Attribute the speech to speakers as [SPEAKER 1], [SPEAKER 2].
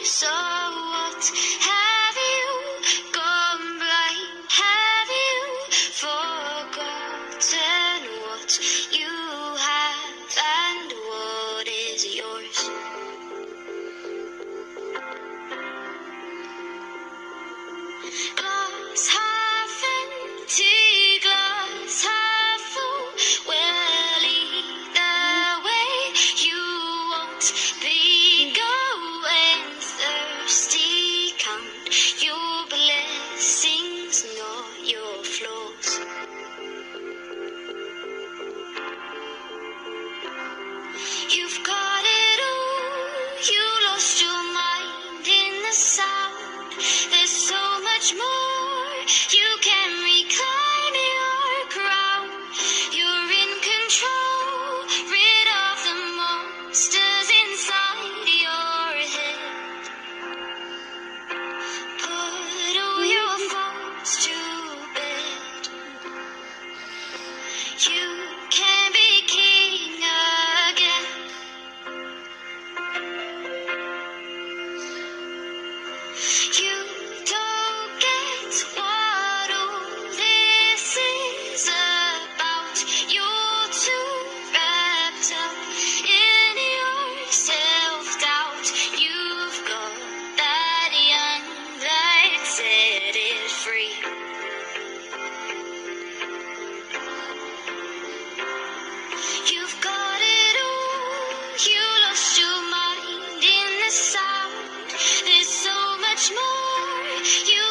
[SPEAKER 1] So what? Have you gone blind? Have you forgotten what you have and what is yours? Glass half empty, glass half full. Well, either way, you won't be going thirsty. Count your blessings, not your flaws. You've got it all, you lost your mind in the sound. There's so much more, you can reclaim your crown. You're in control, rid of the monsters inside your head. Put all your faults to bed. You can be king again. You don't get what all this is about. You're too wrapped up in your self-doubt. You've got that young blood, set it free. You've got it all, you lost your mind in the sound. There's so much more, you